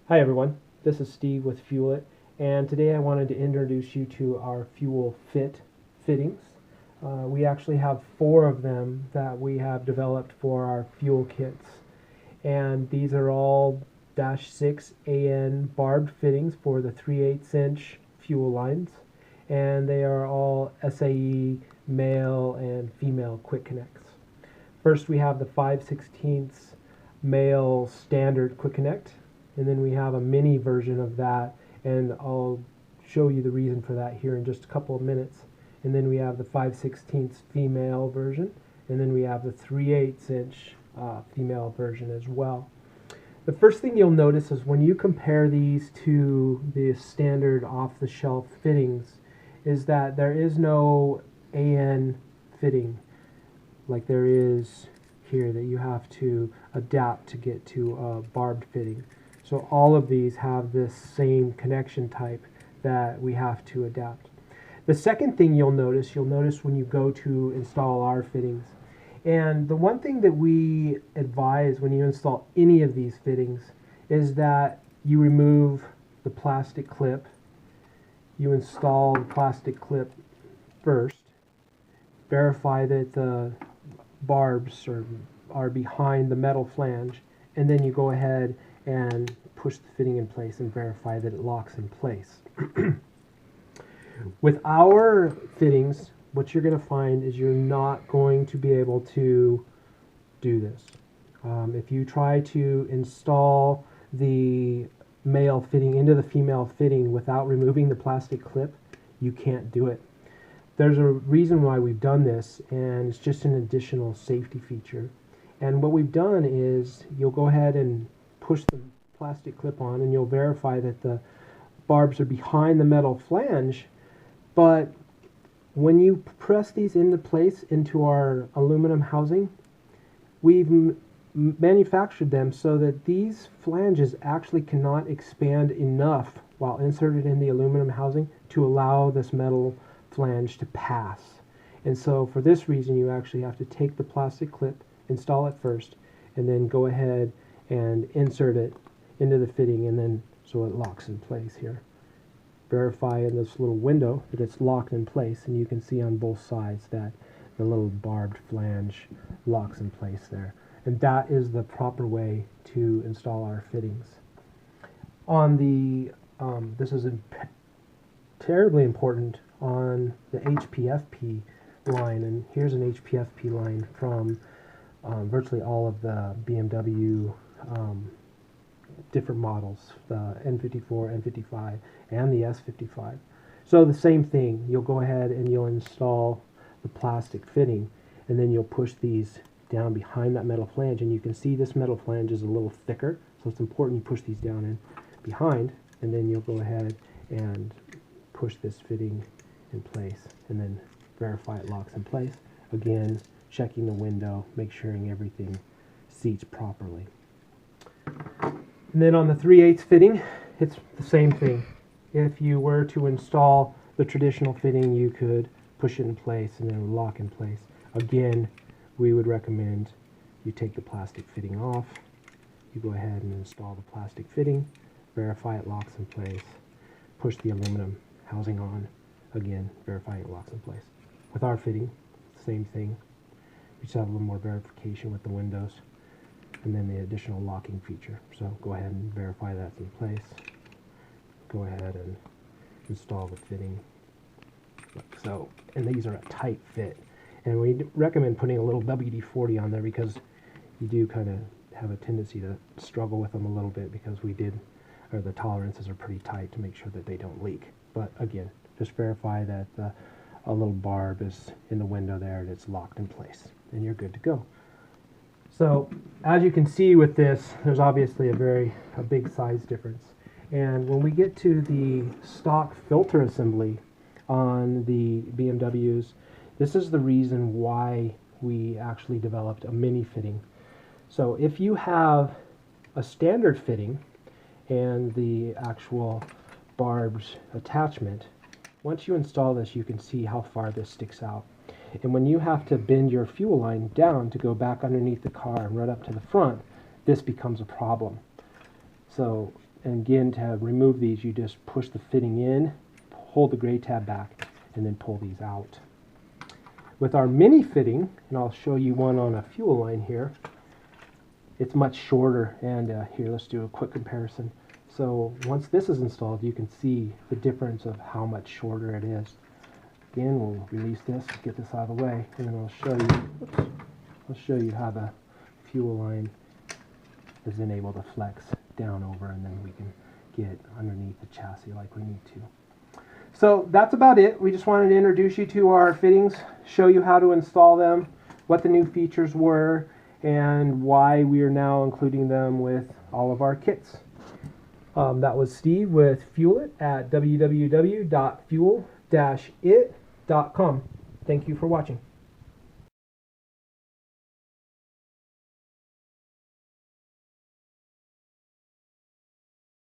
Hi everyone, this is Steve with Fuel It, and today I wanted to introduce you to our Fuel Fit fittings. We actually have 4 of them that we have developed for our fuel kits, and these are all -6 AN barbed fittings for the 3/8 inch fuel lines, and they are all SAE male and female quick connects. First we have the 5/16 male standard quick connect, and then we have a mini version of that, and I'll show you the reason for that here in just a couple of minutes. And then we have the 5/16 female version, and then we have the 3/8 inch female version as well. The first thing you'll notice is when you compare these to the standard off-the-shelf fittings is that there is no AN fitting like there is here that you have to adapt to get to a barbed fitting. So all of these have this same connection type that we have to adapt. The second thing you'll notice when you go to install our fittings, and the one thing that we advise when you install any of these fittings is that you remove the plastic clip. You install the plastic clip first, verify that the barbs are behind the metal flange, and then you go ahead and push the fitting in place and verify that it locks in place. With our fittings, what you're going to find is you're not going to be able to do this. If you try to install the male fitting into the female fitting without removing the plastic clip, you can't do it. There's a reason why we've done this, and it's just an additional safety feature. And what we've done is you'll go ahead and push the plastic clip on, and you'll verify that the barbs are behind the metal flange. But when you press these into place into our aluminum housing, we've manufactured them so that these flanges actually cannot expand enough while inserted in the aluminum housing to allow this metal flange to pass. And so for this reason, you actually have to take the plastic clip, install it first, and then go ahead and insert it into the fitting, and then so it locks in place here. Verify in this little window that it's locked in place, and you can see on both sides that the little barbed flange locks in place there. And that is the proper way to install our fittings. On the this is terribly important on the HPFP line, and here's an HPFP line from virtually all of the BMW different models, the N54, N55, and the S55. So the same thing, you'll go ahead and you'll install the plastic fitting, and then you'll push these down behind that metal flange, and you can see this metal flange is a little thicker, so it's important you push these down in behind, and then you'll go ahead and push this fitting in place, and then verify it locks in place. Again, checking the window, make sure everything seats properly. And then on the 3/8 fitting, it's the same thing. If you were to install the traditional fitting, you could push it in place and then it would lock in place. Again, we would recommend you take the plastic fitting off, you go ahead and install the plastic fitting, verify it locks in place, push the aluminum housing on, again, verify it locks in place. With our fitting, same thing. We just have a little more verification with the windows, and then the additional locking feature. So go ahead and verify that's in place. Go ahead and install the fitting like so. And these are a tight fit. And we recommend putting a little WD-40 on there because you do kind of have a tendency to struggle with them a little bit because the tolerances are pretty tight to make sure that they don't leak. But again, just verify that a little barb is in the window there and it's locked in place, and you're good to go. So as you can see with this, there's obviously a big size difference. And when we get to the stock filter assembly on the BMWs, this is the reason why we actually developed a mini fitting. So if you have a standard fitting and the actual barbs attachment, once you install this, you can see how far this sticks out. And when you have to bend your fuel line down to go back underneath the car and right up to the front, this becomes a problem. So And again, to remove these, you just push the fitting in, hold the gray tab back, and then pull these out. With our mini fitting, and I'll show you one on a fuel line here, it's much shorter. And here, let's do a quick comparison. So once this is installed, you can see the difference of how much shorter it is. Again, we'll release this, get this out of the way, and then I'll show you how the fuel line is then able to flex down over, and then we can get underneath the chassis like we need to. So that's about it. We just wanted to introduce you to our fittings, show you how to install them, what the new features were, and why we are now including them with all of our kits. That was Steve with Fuel It at www.fuel-it.com. Thank you for watching.